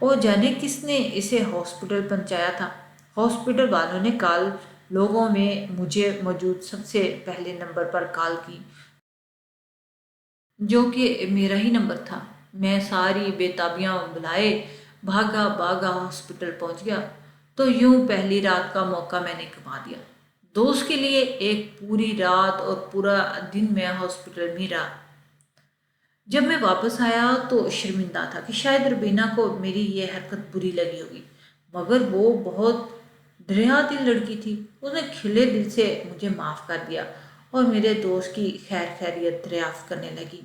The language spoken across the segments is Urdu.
اور جانے کس نے اسے ہاسپٹل پہنچایا تھا؟ ہاسپٹل والوں نے کال لوگوں میں مجھے موجود سب سے پہلے نمبر پر کال کی، جو کہ میرا ہی نمبر تھا۔ میں ساری بےتابیاں بلائے بھاگا بھاگا ہاسپٹل پہنچ گیا، تو یوں پہلی رات کا موقع میں نے گنوا دیا۔ دوست کے لیے ایک پوری رات اور پورا دن میں ہاسپٹل میں رہا۔ جب میں واپس آیا تو شرمندہ تھا کہ شاید ربینہ کو میری یہ حرکت بری لگی ہوگی، مگر وہ بہت دریا دل لڑکی تھی۔ اس نے کھلے دل سے مجھے معاف کر دیا اور میرے دوست کی خیر خیریت دریافت کرنے لگی۔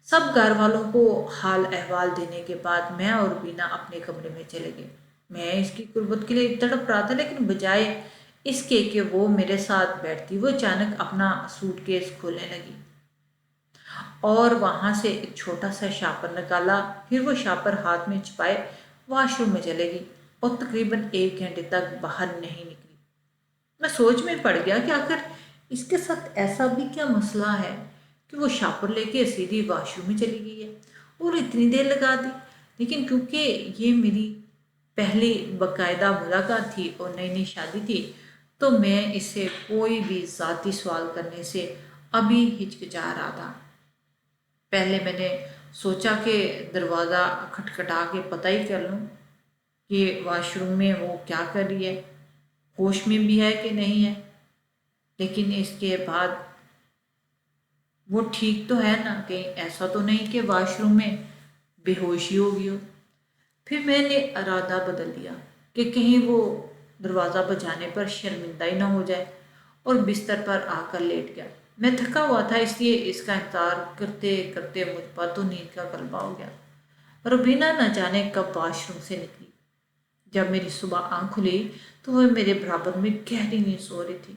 سب گھر والوں کو حال احوال دینے کے بعد میں اور ربینہ اپنے کمرے میں چلے گئے۔ میں اس کی قربت کے لیے تڑپ رہا تھا، لیکن بجائے اس کے کہ وہ میرے ساتھ بیٹھتی، وہ اچانک اپنا سوٹ کیس کھولنے لگی اور وہاں سے ایک چھوٹا سا شاپر نکالا۔ پھر وہ شاپر ہاتھ میں چھپائے واش روم میں چلے گئی اور تقریباً 1 گھنٹے تک باہر نہیں نکلی۔ میں سوچ میں پڑ گیا کہ آخر اس کے ساتھ ایسا بھی کیا مسئلہ ہے کہ وہ شاپر لے کے سیدھی واش روم میں چلی گئی ہے اور اتنی دیر لگا دی۔ لیکن کیونکہ یہ میری پہلی باقاعدہ ملاقات تھی اور نئی نئی شادی تھی، تو میں اس سے کوئی بھی ذاتی سوال کرنے سے ابھی ہچکچا رہا تھا۔ پہلے میں نے سوچا کہ دروازہ کھٹکھٹا کے پتہ ہی کر لوں کہ واش روم میں وہ کیا کر رہی ہے، ہوش میں بھی ہے کہ نہیں ہے۔ لیکن اس کے بعد وہ ٹھیک تو ہے نا، کہیں ایسا تو نہیں کہ واش روم میں بے ہوشی ہو گئی ہو۔ پھر میں نے ارادہ بدل دیا کہ کہیں وہ دروازہ بجانے پر شرمندہ ہی نہ ہو جائے، اور بستر پر آ کر لیٹ گیا۔ میں تھکا ہوا تھا، اس لیے اس کا انتظار کرتے کرتے مجھ پر تو نیند کا غلبہ ہو گیا۔ روبینہ نہ جانے کب واش روم سے نکلی۔ جب میری صبح آنکھ کھلی تو وہ میرے برابر میں گہری نیند سو رہی تھی۔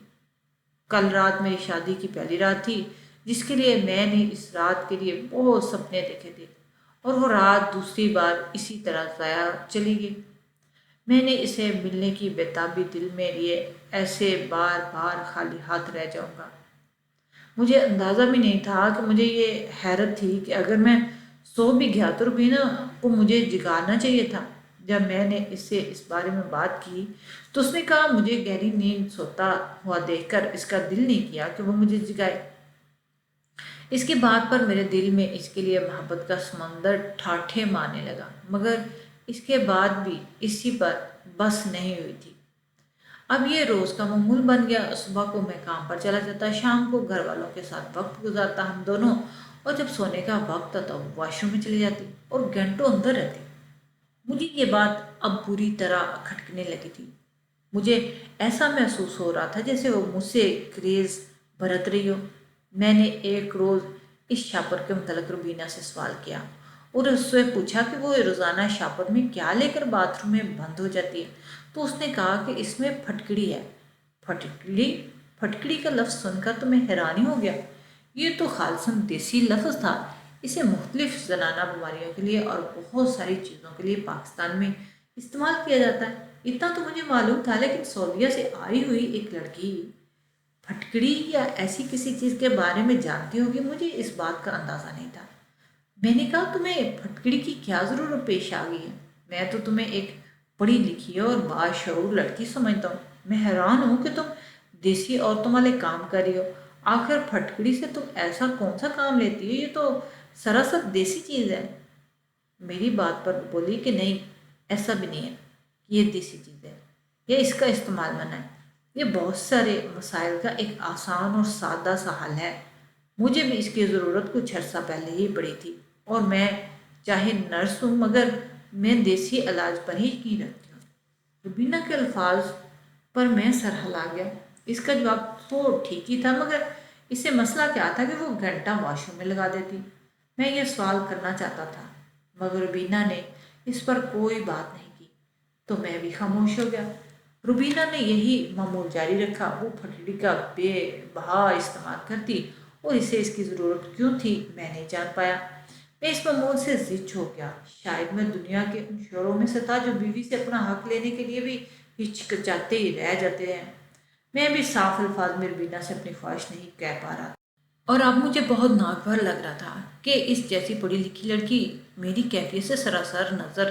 کل رات میری شادی کی پہلی رات تھی، جس کے لیے میں نے اس رات کے لیے بہت سپنے دیکھے تھے، اور وہ رات دوسری بار اسی طرح ضائع چلی گئی۔ میں نے اسے ملنے کی بےتابی دل میں لیے ایسے بار بار خالی ہاتھ رہ جاؤں گا۔ مجھے اندازہ بھی نہیں تھا کہ مجھے یہ حیرت تھی کہ اگر میں سو بھی گیا تو ربینہ کو مجھے جگانا چاہیے تھا۔ جب میں نے اس سے اس بارے میں بات کی تو اس نے کہا مجھے گہری نیند سوتا ہوا دیکھ کر اس کا دل نہیں کیا کہ وہ مجھے جگائے۔ اس کی بات پر میرے دل میں اس کے لیے محبت کا سمندر ٹھاٹھے مارنے لگا، مگر اس کے بعد بھی اسی پر بس نہیں ہوئی تھی۔ اب یہ روز کا معمول بن گیا۔ صبح کو میں کام پر چلا جاتا، شام کو گھر والوں کے ساتھ وقت گزارتا ہم دونوں، اور جب سونے کا وقت آتا وہ واش روم میں چلی جاتی اور گھنٹوں اندر رہتی۔ مجھے یہ بات اب پوری طرح کھٹکنے لگی تھی۔ مجھے ایسا محسوس ہو رہا تھا جیسے وہ مجھ سے گریز برت رہی ہو۔ میں نے ایک روز اس شاپر کے متعلق روبینہ سے سوال کیا اور اس سے پوچھا کہ وہ روزانہ شاپر میں کیا لے کر باتھ روم میں بند ہو جاتی ہے، تو اس نے کہا کہ اس میں پھٹکڑی ہے۔ پھٹکڑی؟ پھٹکڑی کا لفظ سن کر تو میں حیران ہی ہو گیا۔ یہ تو خالصاً دیسی لفظ تھا۔ اسے مختلف زنانہ بیماریوں کے لیے اور بہت ساری چیزوں کے لیے پاکستان میں استعمال کیا جاتا ہے۔ اتنا تو مجھے معلوم تھا، لیکن سعودیہ سے آئی ہوئی ایک لڑکی پھٹکڑی یا ایسی کسی چیز کے بارے میں جانتی ہوگی، مجھے اس بات کا اندازہ نہیں تھا۔ میں نے کہا تمہیں پھٹکڑی کی کیا ضرورت پیش آ گئی ہے؟ میں تو تمہیں ایک پڑھی لکھی اور باشعور لڑکی سمجھتا ہوں۔ میں حیران ہوں کہ تم دیسی عورتوں والے کام کر رہی ہو۔ آخر پھٹکڑی سے تم ایسا کون سا کام لیتی ہو؟ یہ تو سراسر دیسی چیز ہے۔ میری بات پر بولی کہ نہیں، ایسا بھی نہیں ہے، یہ دیسی چیز ہے، یہ اس کا استعمال منع ہے۔ یہ بہت سارے مسائل کا ایک آسان اور سادہ سا حل ہے۔ مجھے بھی اس کی ضرورت کچھ عرصہ پہلے ہی پڑی تھی، اور میں چاہے نرس ہوں مگر میں دیسی علاج پر ہی یقین رکھتی ہوں۔ ربینہ کے الفاظ پر میں سر ہلا گیا۔ اس کا جواب تو ٹھیک ہی تھا، مگر اس سے مسئلہ کیا تھا کہ وہ گھنٹہ واش روم میں لگا دیتی؟ میں یہ سوال کرنا چاہتا تھا، مگر ربینہ نے اس پر کوئی بات نہیں کی، تو میں بھی خاموش ہو گیا۔ ربینہ نے یہی معمول جاری رکھا۔ وہ پھٹکڑی کا بے بہا استعمال کرتی، اور اسے اس کی ضرورت کیوں تھی میں نہیں جان پایا۔ میں اس معمول سے زچ ہو گیا۔ شاید میں دنیا کے ان شوہروں میں سے تھا جو بیوی سے اپنا حق لینے کے لیے بھی ہچکچاتے ہی رہ جاتے ہیں۔ میں بھی صاف الفاظ میں ربینہ سے اپنی خواہش نہیں کہہ پا رہا، اور اب مجھے بہت ناگوار لگ رہا تھا کہ اس جیسی پڑھی لکھی لڑکی میری کیفیت سے سراسر نظر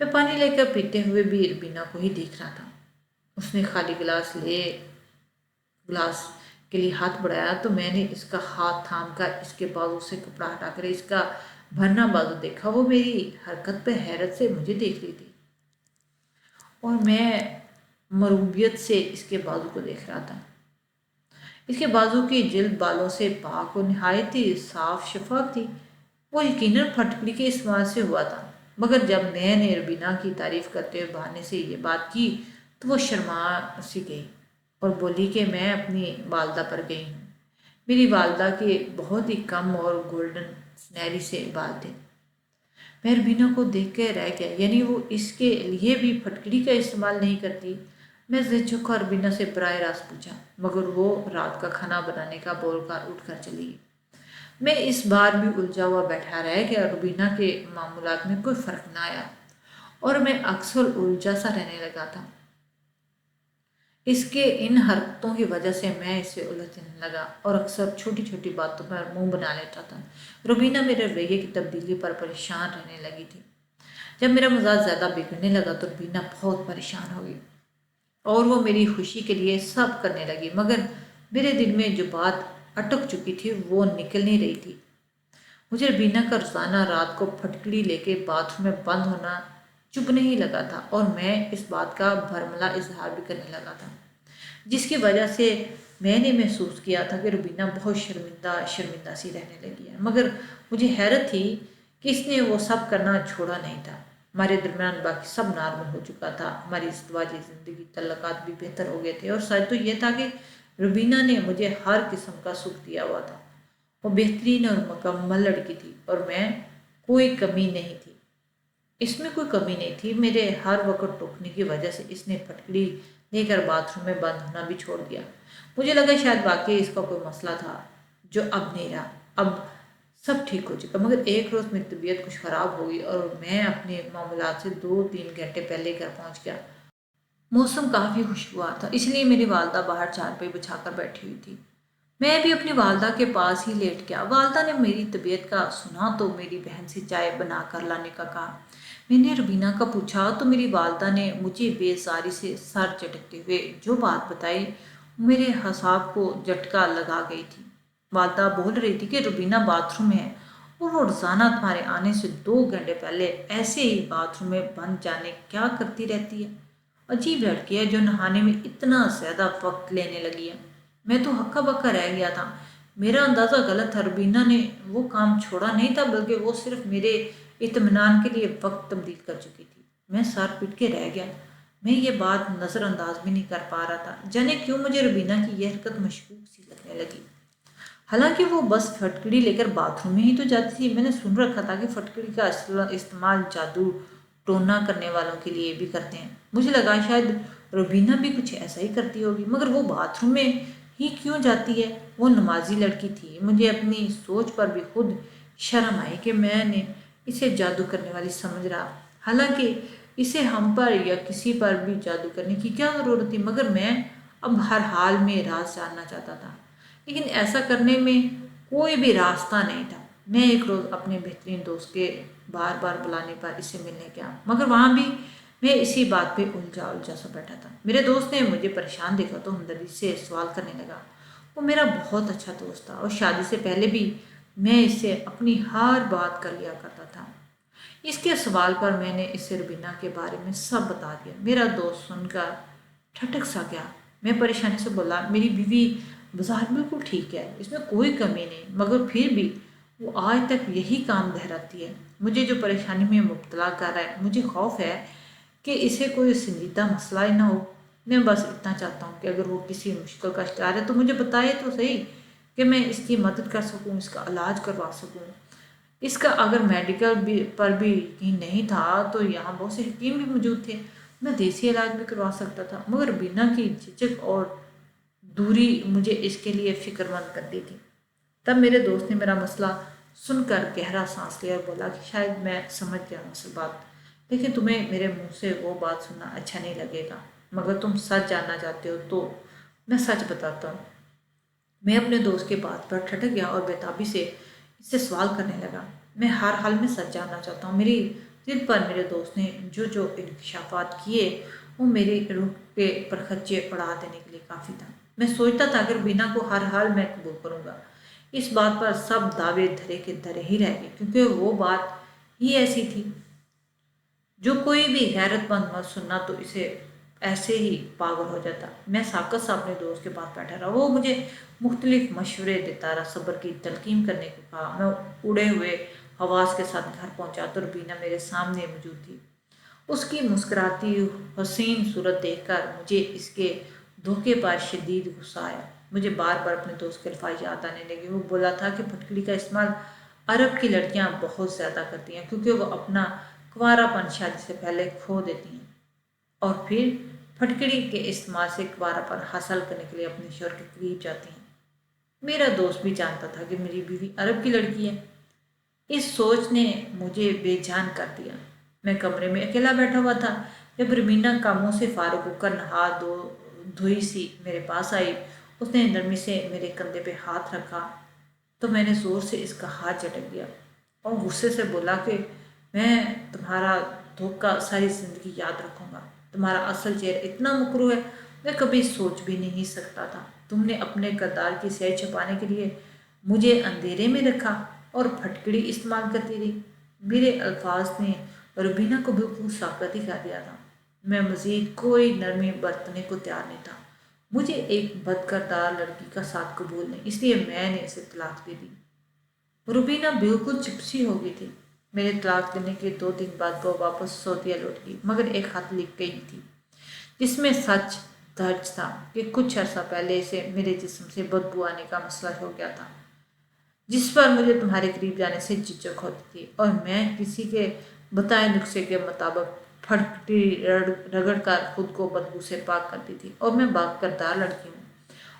میں پانی لے کر پیتے ہوئے بھی ربینہ کو ہی دیکھ رہا تھا۔ اس نے خالی گلاس کے لیے ہاتھ بڑھایا تو میں نے اس کا ہاتھ تھام کر اس کے بازو سے کپڑا ہٹا کر اس کا بھرنا بازو دیکھا۔ وہ میری حرکت پہ حیرت سے مجھے دیکھ رہی تھی اور میں مرغوبیت سے اس کے بازو کو دیکھ رہا تھا۔ اس کے بازو کی جلد بالوں سے پاک اور نہایت ہی صاف شفاف تھی۔ وہ یقیناً پھٹکڑی کے استعمال سے ہوا تھا، مگر جب میں نے ربینہ کی تعریف کرتے ہوئے بہانے سے یہ بات کی تو وہ شرما سی گئی اور بولی کہ میں اپنی والدہ پر گئی ہوں۔ میری والدہ کے بہت ہی کم اور گولڈن سنہری سے بال تھے۔ میں ربینہ کو دیکھ کے رہ گیا، یعنی وہ اس کے لیے بھی پھٹکڑی کا استعمال نہیں کرتی۔ میں زد جھکا اور ربینہ سے براہ راست پوچھا، مگر وہ رات کا کھانا بنانے کا بول کر اٹھ کر چلی گئی۔ میں اس بار بھی الجھا ہوا بیٹھا رہ گیا۔ ربینہ کے معمولات میں کوئی فرق نہ آیا اور میں اکثر الجھا سا رہنے لگا تھا۔ اس کے ان حرکتوں کی وجہ سے میں اس سے الجھنے لگا اور اکثر چھوٹی چھوٹی باتوں پر منہ بنا لیتا تھا۔ ربینہ میرے رویے کی تبدیلی پر پریشان رہنے لگی تھی۔ جب میرا مزاج زیادہ بگڑنے لگا تو ربینہ بہت پریشان ہو گئی اور وہ میری خوشی کے لیے سب کرنے لگی، مگر میرے دل میں جو بات اٹک چکی تھی وہ نکل نہیں رہی تھی۔ مجھے ربینہ کا روزانہ رات کو پھٹکڑی لے کے باتھ روم میں بند ہونا چپ نہیں لگا تھا اور میں اس بات کا بھرملا اظہار بھی کرنے لگا تھا، جس کی وجہ سے میں نے محسوس کیا تھا کہ ربینہ بہت شرمندہ سی رہنے لگی ہے۔ مگر مجھے حیرت تھی کہ اس نے وہ سب کرنا چھوڑا نہیں تھا۔ ہمارے درمیان باقی سب نارمل ہو چکا تھا، ہماری ازدواجی زندگی، تعلقات بھی بہتر ہو گئے تھے اور سچ تو یہ تھا کہ ربینہ نے مجھے ہر قسم کا سکھ دیا ہوا تھا۔ وہ بہترین اور مکمل لڑکی تھی اور میں کوئی کمی نہیں تھی، اس میں کوئی کمی نہیں تھی۔ میرے ہر وقت ٹوکنے کی وجہ سے اس نے پھٹکڑی لے کر باتھ روم میں بند ہونا بھی چھوڑ دیا۔ مجھے لگا شاید واقعی اس کا کوئی مسئلہ تھا جو اب نہیں رہا، اب سب ٹھیک ہو چکا۔ مگر ایک روز میری طبیعت کچھ خراب ہو گئی اور میں اپنے معمولات سے 2-3 گھنٹے پہلے گھر پہنچ گیا۔ موسم کافی خوشگوار تھا، اس لیے میری والدہ باہر چارپائی بچھا کر بیٹھی ہوئی تھی۔ میں بھی اپنی والدہ کے پاس ہی لیٹ گیا۔ والدہ نے میری طبیعت کا سنا تو میری بہن سے چائے بنا کر لانے کا کہا۔ میں نے ربینہ کا پوچھا تو میری والدہ نے مجھے بے زاری سے سر چٹکتے ہوئے جو بات بتائی میرے اعصاب کو جھٹکا لگا گئی تھی۔ والدہ بول رہی تھی کہ ربینہ باتھ روم میں ہے اور وہ روزانہ تمہارے آنے سے 2 گھنٹے پہلے ایسے ہی باتھ روم میں بند جانے کیا کرتی رہتی ہے۔ عجیب لڑکی ہے جو نہانے میں اتنا زیادہ وقت لینے لگی ہے۔ میں تو ہکا بکا رہ گیا تھا۔ میرا اندازہ غلط تھا، ربینہ نے وہ کام چھوڑا نہیں تھا بلکہ وہ صرف میرے اطمینان کے لیے وقت تبدیل کر چکی تھی۔ میں سر پیٹ کے رہ گیا۔ میں یہ بات نظر انداز بھی نہیں کر پا رہا تھا، جانے کیوں مجھے ربینہ کی یہ حرکت مشکوک سی لگنے لگی۔ حالانکہ وہ بس پھٹکڑی لے کر باتھ روم میں ہی تو جاتی تھی۔ میں نے سن رکھا تھا کہ پھٹکڑی کا استعمال جادو ٹونا کرنے والوں کے لیے بھی کرتے ہیں۔ مجھے لگا شاید ربینہ بھی کچھ ایسا ہی کرتی ہوگی، مگر وہ باتھ روم میں ہی کیوں جاتی ہے؟ وہ نمازی لڑکی تھی۔ مجھے اپنی سوچ پر بھی خود شرم آئی کہ میں نے اسے جادو کرنے والی سمجھ رہا، حالانکہ اسے ہم پر یا کسی پر بھی جادو کرنے کی کیا ضرورت تھی؟ مگر میں اب ہر حال میں راز جاننا چاہتا تھا، لیکن ایسا کرنے میں کوئی بھی راستہ نہیں تھا۔ میں ایک روز اپنے بہترین دوست کے بار بار بلانے پر اسے ملنے گیا، مگر وہاں بھی میں اسی بات پہ الجھا سا بیٹھا تھا۔ میرے دوست نے مجھے پریشان دیکھا تو ہمدردی سے سوال کرنے لگا۔ وہ میرا بہت اچھا دوست تھا اور شادی سے پہلے بھی میں اس سے اپنی ہر بات کر لیا کرتا تھا۔ اس کے سوال پر میں نے اسے ربینہ کے بارے میں سب بتا دیا۔ میرا دوست سن کر ٹھٹک سا گیا۔ میں پریشانی سے بولا، میری بیوی بظاہر بالکل ٹھیک ہے، اس میں کوئی کمی نہیں، مگر پھر بھی وہ آج تک یہی کام دہراتی ہے۔ مجھے جو پریشانی میں مبتلا کر رہا ہے، مجھے خوف ہے کہ اسے کوئی سنجیدہ مسئلہ ہی نہ ہو۔ میں بس اتنا چاہتا ہوں کہ اگر وہ کسی مشکل کا شکار ہے تو مجھے بتائے تو صحیح کہ میں اس کی مدد کر سکوں، اس کا علاج کروا سکوں۔ اس کا اگر میڈیکل پر بھی یقین نہیں تھا تو یہاں بہت سے حکیم بھی موجود تھے، میں دیسی علاج بھی کروا سکتا تھا۔ مگر ربینہ کی جھجک اور دوری مجھے اس کے لیے فکر مند کرتی تھی۔ تب میرے دوست نے میرا مسئلہ سن کر گہرا سانس لیا اور بولا کہ شاید میں سمجھ گیا ہوں اصل بات، لیکن تمہیں میرے منہ سے وہ بات سننا اچھا نہیں لگے گا، مگر تم سچ جاننا چاہتے ہو تو میں سچ بتاتا ہوں۔ میں اپنے دوست کے بات پر ٹھٹک گیا اور بےتابی سے اس سے سوال کرنے لگا، میں ہر حال میں سچ جاننا چاہتا ہوں۔ میری ضد پر میرے دوست نے جو انکشافات کیے وہ میری روح کے پر خدشے اڑا دینے کے لیے کافی تھا۔ میں سوچتا تھا کہ روبینہ کو ہر حال میں قبول کروں گا۔ اس بات پر سب دعوے دھرے کے دھرے ہی رہ گئے، کیونکہ وہ بات ہی ایسی تھی جو کوئی بھی غیرت مند مرد سننا تو اسے ایسے ہی پاگل ہو جاتا۔ میں ساکت سا اپنے دوست کے پاس بیٹھا رہا، وہ مجھے مختلف مشورے دیتا رہا، صبر کی تلقین کرنے کو کہا۔ میں اڑے ہوئے حواس کے ساتھ گھر پہنچا تو روبینہ میرے سامنے موجود تھی۔ اس کی مسکراتی حسین صورت دیکھ کر مجھے اس کے دھوکے پر شدید غصہ آیا۔ مجھے بار بار اپنے دوست کے الفاظ یاد آنے لگے۔ وہ بولا تھا کہ پھٹکڑی کا استعمال عرب کی لڑکیاں بہت زیادہ کرتی ہیں، کیونکہ وہ اپنا کنوارا پن شادی سے پہلے کھو دیتی ہیں اور پھر پھٹکڑی کے استعمال سے کنوارا پن حاصل کرنے کے لیے اپنے شوہر کے قریب جاتی ہیں۔ میرا دوست بھی جانتا تھا کہ میری بیوی عرب کی لڑکی ہے۔ اس سوچ نے مجھے بے جان کر دیا۔ میں کمرے میں اکیلا بیٹھا ہوا تھا جب روبینہ کاموں سے فارغ ہو کر نہا دھوئی سی میرے پاس آئی۔ اس نے نرمی سے میرے کندھے پہ ہاتھ رکھا تو میں نے زور سے اس کا ہاتھ جھٹک دیا اور غصے سے بولا کہ میں تمہارا دھوکہ ساری زندگی یاد رکھوں گا۔ تمہارا اصل چہرہ اتنا مکروہ ہے، میں کبھی سوچ بھی نہیں سکتا تھا۔ تم نے اپنے کردار کی سیاہی چھپانے کے لیے مجھے اندھیرے میں رکھا اور پھٹکڑی استعمال کرتی رہی۔ میرے الفاظ نے روبینہ کو بالکل ساکت ہی کر دیا تھا۔ میں مزید کوئی نرمی برتنے کو تیار نہیں تھا۔ مجھے ایک بد کردار لڑکی کا ساتھ قبول نہیں، اس لیے میں نے اسے طلاق دے دی۔ روبینہ بالکل چپ سی ہو گئی تھی۔ میرے طلاق دینے کے 2 دن بعد وہ واپس سعودیہ لوٹ گئی، مگر ایک خط لکھ گئی تھی جس میں سچ درج تھا کہ کچھ عرصہ پہلے سے میرے جسم سے بدبو آنے کا مسئلہ ہو گیا تھا، جس پر مجھے تمہارے قریب جانے سے جھجک ہوتی تھی، اور میں کسی کے بتائے نسخے کے مطابق پھٹکڑی رگڑ کر خود کو بدبو سے پاک کرتی تھی۔ اور میں باکردار لڑکی ہوں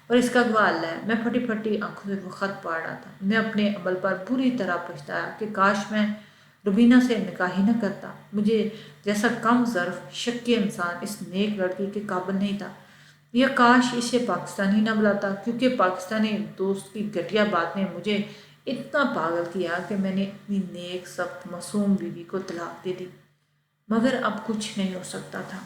اور اس کا گواہ اللہ ہے۔ میں پھٹی پھٹی آنکھوں سے وہ خط پڑھ رہا تھا۔ میں اپنے عمل پر بری طرح پچھتایا کہ کاش میں روبینہ سے نکاح ہی نہ کرتا۔ مجھے جیسا کم ظرف شکی انسان اس نیک لڑکی کے قابل نہیں تھا، یا کاش اسے پاکستان ہی نہ بلاتا، کیونکہ پاکستانی دوست کی گھٹیا بات نے مجھے اتنا پاگل کیا کہ میں نے اپنی نیک سخت معصوم بیوی کو طلاق دے دی، مگر اب کچھ نہیں ہو سکتا تھا۔